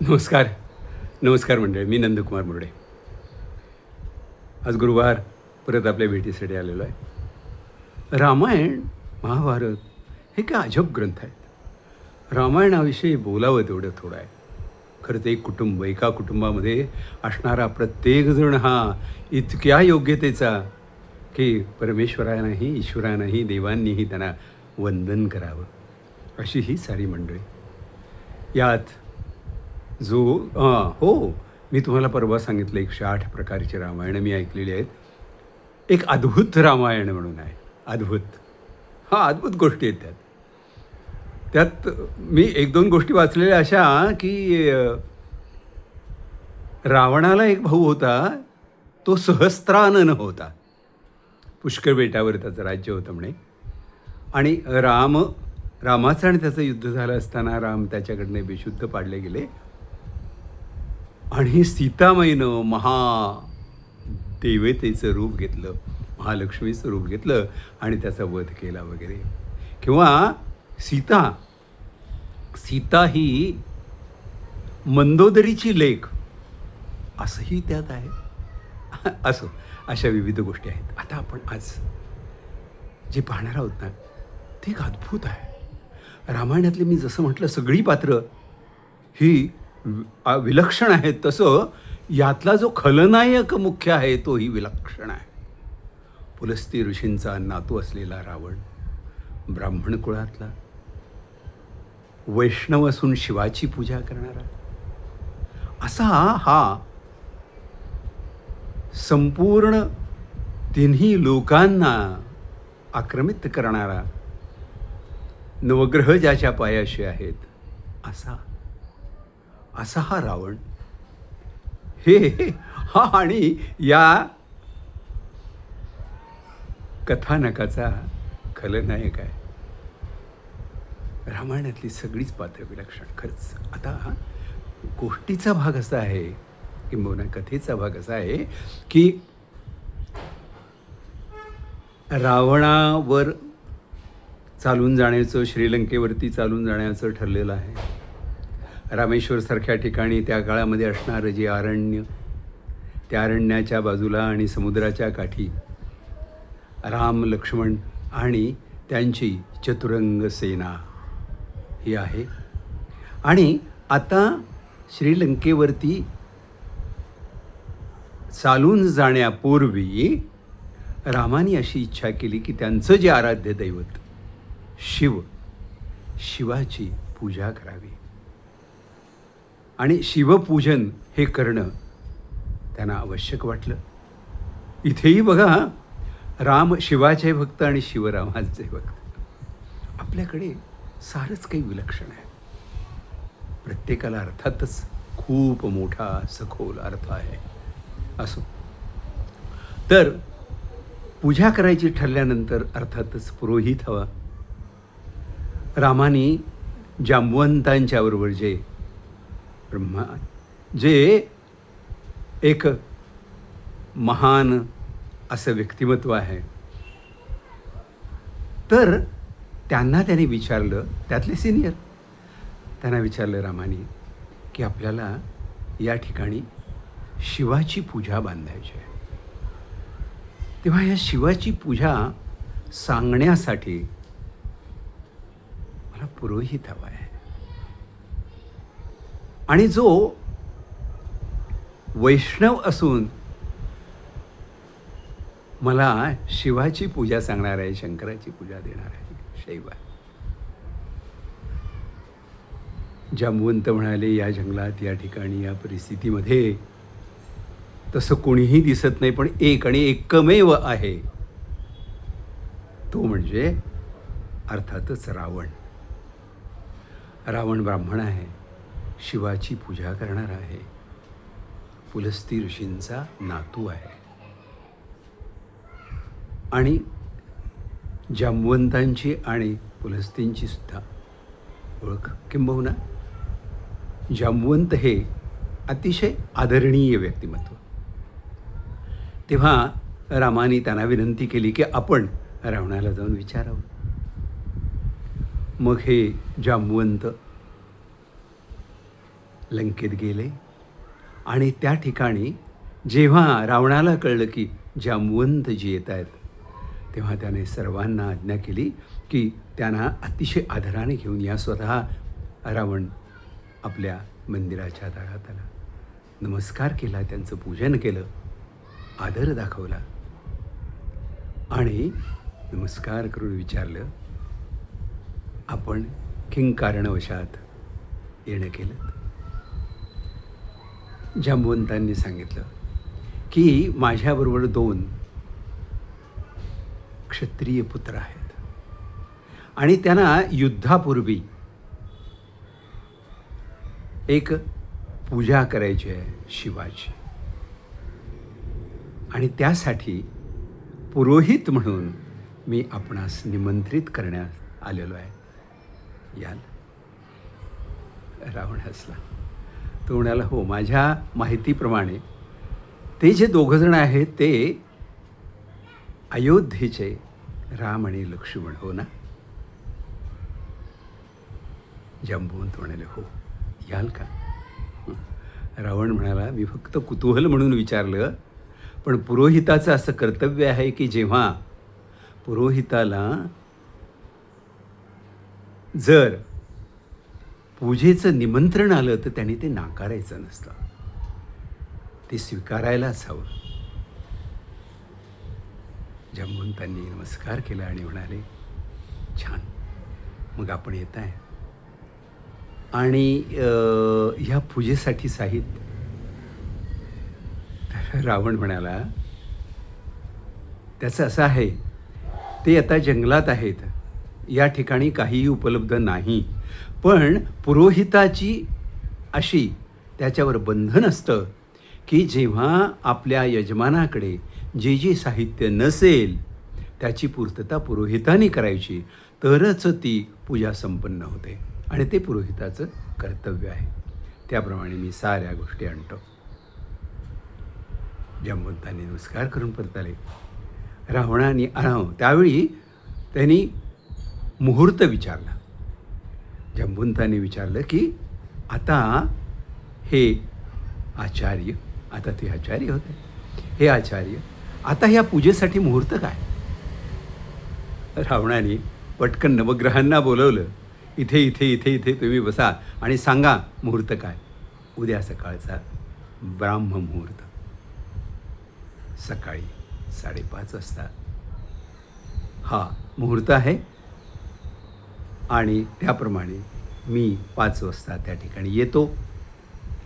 नमस्कार. नमस्कार मंडळी. मी नंदकुमार मुरडे. आज गुरुवार परत आपल्या भेटीसाठी आलेलो आहे. रामायण, महाभारत हे काय अजब ग्रंथ आहेत. रामायणाविषयी बोलावं तेवढं थोडं आहे. खरं तर एक कुटुंब, एका कुटुंबामध्ये असणारा प्रत्येकजण हा इतक्या योग्यतेचा की परमेश्वरानंही, ईश्वरानंही, देवांनीही त्यांना वंदन करावं, अशी ही सारी मंडळी. यात जो हो. मी तुम्हाला परवा सांगितलं 108 प्रकारची रामायणं मी ऐकलेली आहेत. एक अद्भुत रामायण म्हणून आहे. अद्भुत. हां, अद्भुत गोष्टी आहेत त्यात. त्यात मी 1-2 गोष्टी वाचलेल्या अशा, की रावणाला एक भाऊ होता. तो सहस्त्रानन होता. पुष्कर बेटावर त्याचं राज्य होतं म्हणे. आणि रामाचं आणि त्याचं युद्ध झालं असताना राम त्याच्याकडनं बेशुद्ध पाडले गेले. आणि सीतामाईनं महादेवतेचं रूप घेतलं, महालक्ष्मीचं रूप घेतलं आणि त्याचा वध केला वगैरे. किंवा सीता सीता ही मंदोदरीची लेक असंही त्यात आहे. असो, अशा विविध गोष्टी आहेत. आता आपण आज जे पाहणार आहोत ना, ते एक अद्भुत आहे. रामायणातली मी जसं म्हटलं सगळी पात्रं ही विलक्षण आहेत, तसं यातला जो खलनायक मुख्य आहे तोही विलक्षण आहे. पुलस्ती ऋषींचा नातू असलेला रावण, ब्राह्मण कुळातला, वैष्णव असून शिवाची पूजा करणारा, असा हा संपूर्ण तिन्ही लोकांना आक्रमित करणारा, नवग्रह ज्याच्या पायाशी आहेत, असा असा हा रावण. हा आणि या कथानकाचा खलनायक आहे. रामायणातली सगळीच पात्र विलक्षण खरंच. आता गोष्टीचा भाग असा आहे, किंबहुना कथेचा भाग असा आहे, की रावणावर चालून जाण्याचं, श्रीलंकेवरती चालून जाण्याचं ठरलेलं आहे. रामेश्वरसारख्या ठिकाणी त्या काळामध्ये असणारं जे अरण्य, त्या अरण्याच्या बाजूला आणि समुद्राच्या काठी राम, लक्ष्मण आणि त्यांची चतुरंग सेना ही आहे. आणि आता श्रीलंकेवरती चालून जाण्यापूर्वी रामाने अशी इच्छा केली की त्यांचं जे आराध्य दैवत शिवाची पूजा करावी. आणि शिवपूजन हे करणं त्यांना आवश्यक वाटलं. इथेही बघा, राम शिवाचे भक्त आणि शिवरामाचे भक्त. आपल्याकडे सारंच काही विलक्षण आहे. प्रत्येकाला अर्थातच खूप मोठा सखोल अर्थ आहे. असो, तर पूजा करायची ठरल्यानंतर अर्थातच पुरोहित हवा. रामाने जांबवंतांच्या बरोबर जे एक महान असं व्यक्तिमत्व आहे, तर त्यांना त्याने विचारलं, त्यातले सिनियर, त्यांना विचारलं रामाने की आपल्याला या ठिकाणी शिवाची पूजा बांधायची आहे. तेव्हा या शिवाची पूजा सांगण्यासाठी मला पुरोहित हवा आहे. आणि जो वैष्णव असून मला शिवाची पूजा सांगणार आहे, शंकराची पूजा देणार आहे, शैव आहे. जांबवंत म्हणाले, या जंगलात, या ठिकाणी, या परिस्थितीमध्ये तसं कोणीही दिसत नाही, पण एक आणि एकमेव आहे, तो म्हणजे अर्थातच रावण. रावण ब्राह्मण आहे, शिवाची पूजा करणारा आहे, पुलस्ती ऋषींचा नातू आहे. आणि जांबवंतांची आणि पुलस्तींची सुद्धा ओळख, किंबहुना जांबवंत हे अतिशय आदरणीय व्यक्तिमत्व. तेव्हा रामाने त्यांना विनंती केली की आपण रावणाला जाऊन विचारावं. मग हे जांबवंत लंकेत गेले आणि त्या ठिकाणी जेव्हा रावणाला कळलं की जांबुवंतजी येत आहेत, तेव्हा त्याने सर्वांना आज्ञा केली की त्यांना अतिशय आदराने घेऊन या. स्वतः रावण आपल्या मंदिराच्या दारात आला, नमस्कार केला, त्यांचं पूजन केलं, आदर दाखवला आणि नमस्कार करून विचारलं, आपण किंकारणवशात येणं केलं? जांबुवंतांनी सांगितलं की माझ्याबरोबर 2 क्षत्रिय पुत्र आहेत आणि त्यांना युद्धापूर्वी एक पूजा करायची आहे शिवाची, आणि त्यासाठी पुरोहित म्हणून मी आपणास निमंत्रित करण्यात आलेलो आहे, याल? रावण हसला. तो म्हणाला, हो, माझ्या माहितीप्रमाणे ते जे 2 जण आहेत ते अयोध्येचे राम आणि लक्ष्मण, हो ना? जांबुवंत म्हणाले, हो, याल का? रावण म्हणाला, मी फक्त कुतूहल म्हणून विचारलं, पण पुरोहिताचं असं कर्तव्य आहे की जेव्हा पुरोहिताला जर पूजेचं निमंत्रण आलं तर त्यांनी ते नाकारायचं नसतं, ते स्वीकारायलाच हवं. जांबुवंतांनी नमस्कार केला आणि म्हणाले, छान, मग आपण येत आहे आणि ह्या पूजेसाठी साहित्य? तर रावण म्हणाला, त्याचं असं आहे, ते आता जंगलात आहेत, या ठिकाणी काहीही उपलब्ध नाही, पण पुरोहिताची अशी त्याच्यावर बंधन असतं की जेव्हा आपल्या यजमानाकडे जे जे साहित्य नसेल त्याची पूर्तता पुरोहिताने करायची, तरच ती पूजा संपन्न होते आणि ते पुरोहिताचं कर्तव्य आहे. त्याप्रमाणे मी साऱ्या गोष्टी आणतो. जांबुवंतांनी नमस्कार करून परत आले. रावणाने त्यावेळी त्यांनी मुहूर्त विचारला. जांबुवंतांनी विचारलं की आता हे आचार्य, आता ते आचार्य होते, हे आचार्य, आता ह्या पूजेसाठी मुहूर्त काय? रावणाने पटकन नवग्रहांना बोलवलं, इथे इथे इथे इथे तुम्ही बसा आणि सांगा मुहूर्त काय? उद्या सकाळचा ब्राह्म मुहूर्त, सकाळी 5:30 वाजता हा मुहूर्त आहे आणि त्याप्रमाणे मी 5 वाजता त्या ठिकाणी येतो.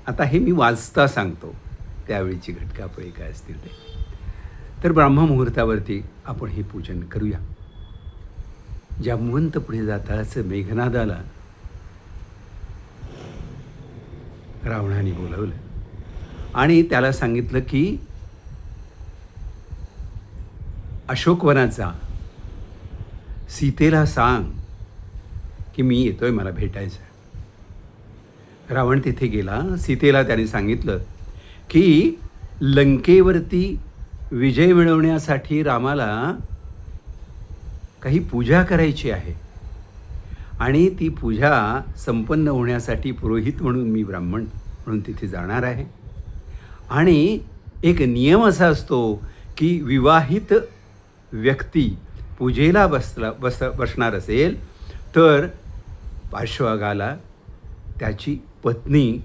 आता हे मी वाचता सांगतो, त्यावेळीची घटकापळी काय असतील ते. तर ब्राह्ममुहूर्तावरती आपण हे पूजन करूया. जांबुवंत पुढे जाताच मेघनादाला रावणाने बोलवलं आणि त्याला सांगितलं की अशोकवनाचा सीतेला सांग की मी येतोय, मला भेटायचं. रावण तिथे गेला. सीतेला त्याने सांगितलं की लंकेवरती विजय मिळवण्यासाठी रामाला काही पूजा करायची आहे आणि ती पूजा संपन्न होण्यासाठी पुरोहित म्हणून मी ब्राह्मण म्हणून तिथे जाणार आहे. आणि एक नियम असा असतो की विवाहित व्यक्ती पूजेला बसणार असेल तर पार्श्वभागाला त्याची पत्नी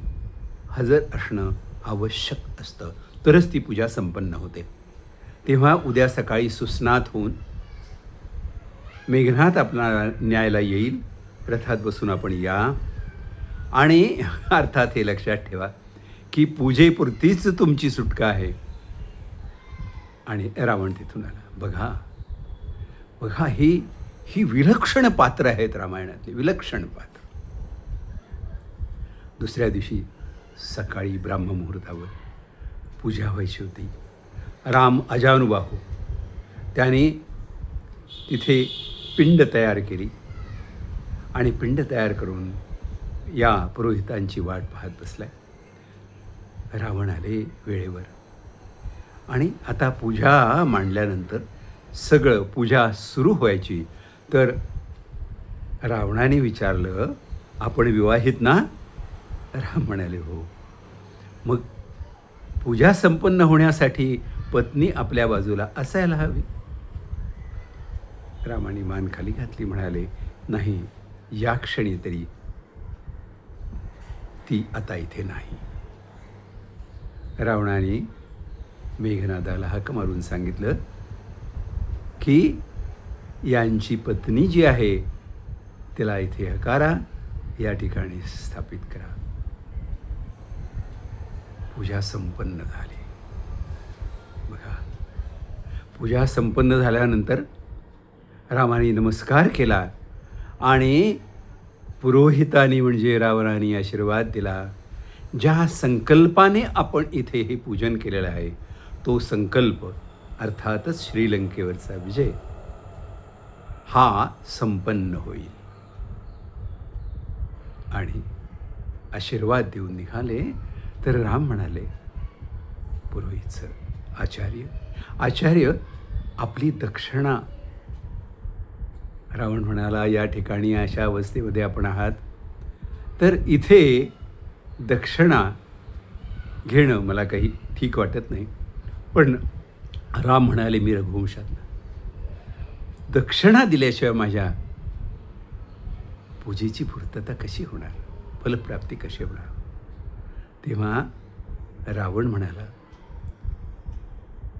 हजर असणं आवश्यक असतं, तरच ती पूजा संपन्न होते. तेव्हा उद्या सकाळी सुस्नात होऊन मेघनाथ आपल्याला न्यायला येईल, रथात बसून आपण या. आणि अर्थात हे लक्षात ठेवा की पूजेपुरतीच तुमची सुटका आहे. आणि रावण तिथून आला. बघा बघा, ही विलक्षण पात्र आहेत रामायणातली, विलक्षण पात्र. दुसऱ्या दिवशी सकाळी ब्राह्ममुहूर्तावर पूजा व्हायची होती. राम अजानुबाहू त्याने तिथे पिंड तयार केली आणि पिंड तयार करून या पुरोहितांची वाट पाहत बसलाय. रावण आले वेळेवर आणि आता पूजा मांडल्यानंतर सगळं पूजा सुरू व्हायची. तर रावणाने विचारलं, आपण विवाहित ना? राम म्हणाले, हो. मग पूजा संपन्न होण्यासाठी पत्नी आपल्या बाजूला असायला हवी. रामाने मान खाली घातली, म्हणाले, नाही, या क्षणी तरी ती आता इथे नाही. रावणाने मेघनादाला हाक मारून सांगितलं की यांची पत्नी जी आहे तिला इथे हकारा, या ठिकाणी स्थापित करा. पूजा संपन्न झाली. बघा, पूजा संपन्न झाल्यानंतर रामाने नमस्कार केला आणि पुरोहितांनी म्हणजे रावणाने आशीर्वाद दिला. ज्या संकल्पाने आपण इथे हे पूजन केलेलं आहे तो संकल्प अर्थातच श्रीलंकेवरचा विजय हा संपन्न होईल. आणि आशीर्वाद देऊन निघाले तर राम म्हणाले, पुरोहित सर, आचार्य आपली दक्षिणा. रावण म्हणाला, या ठिकाणी अशा अवस्थेमध्ये आपण आहात तर इथे दक्षिणा घेणं मला काही ठीक वाटत नाही. पण राम म्हणाले, मी रघुवंशातला, दक्षिणा दिल्याशिवाय माझ्या पूजेची पूर्तता कशी होणार, फलप्राप्ती कशी होणार. तेव्हा रावण म्हणाला,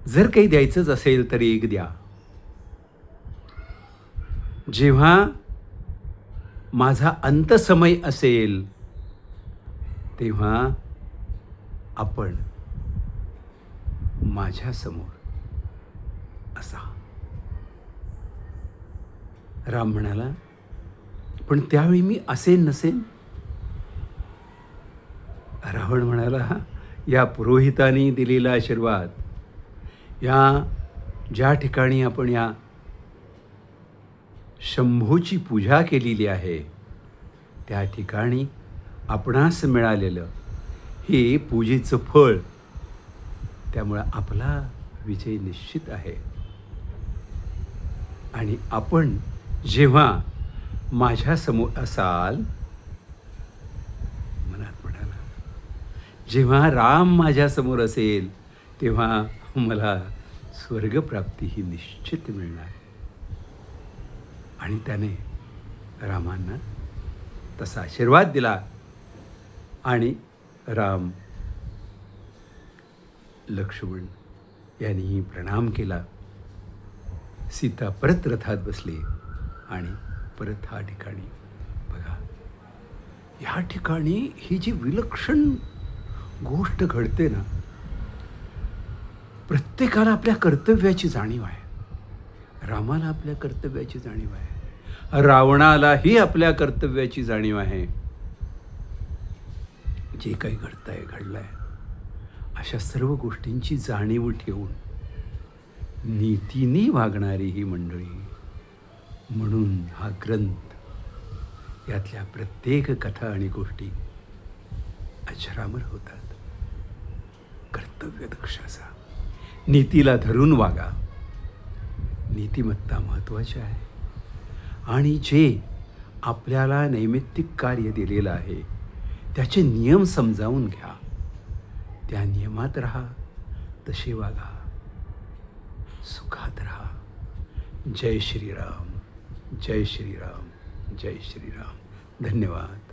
जर काही द्यायचंच असेल तर एक द्या. जेव्हा माझा अंतसमय असेल तेव्हा आपण माझ्यासमोर असा. राम म्हणाला, पण त्यावेळी मी असेन नसेन. रावण म्हणाला, या पुरोहितांनी दिलेला आशीर्वाद, या ज्या ठिकाणी आपण या शंभूची पूजा केलेली आहे त्या ठिकाणी आपणास मिळालेलं हे पूजेचं फळ, त्यामुळे आपला विजय निश्चित आहे. आणि आपण जेव्हा माझ्यासमोर असाल, मनात म्हणाला, जेव्हा राम माझ्यासमोर असेल तेव्हा मला स्वर्गप्राप्ती ही निश्चित मिळणार. आणि त्याने रामांना तसा आशीर्वाद दिला आणि राम, लक्ष्मण यांनीही प्रणाम केला. सीता परत रथात बसली आणि परत हा ठिकाणी. बघा, या ठिकाणी ही जी विलक्षण गोष्ट घडते ना, प्रत्येकाला आपल्या कर्तव्याची जाणीव आहे. रामाला आपल्या कर्तव्याची जाणीव आहे, रावणालाही आपल्या कर्तव्याची जाणीव आहे. जे काही घडलंय अशा सर्व गोष्टींची जाणीव ठेवून नीतीने वागणारी ही मंडळी, म्हणून हा ग्रंथ, यातल्या प्रत्येक कथा आणि गोष्टी अजरामर होतात. कर्तव्यदक्ष असा, नीतीला धरून वागा. नीतिमत्ता महत्त्वाची आहे. आणि जे आपल्याला नैमित्तिक कार्य दिलेलं आहे त्याचे नियम समजावून घ्या, त्या नियमात राहा, तसे वागा, सुखात राहा. जय श्रीराम, जय श्रीराम, जय श्रीराम. धन्यवाद.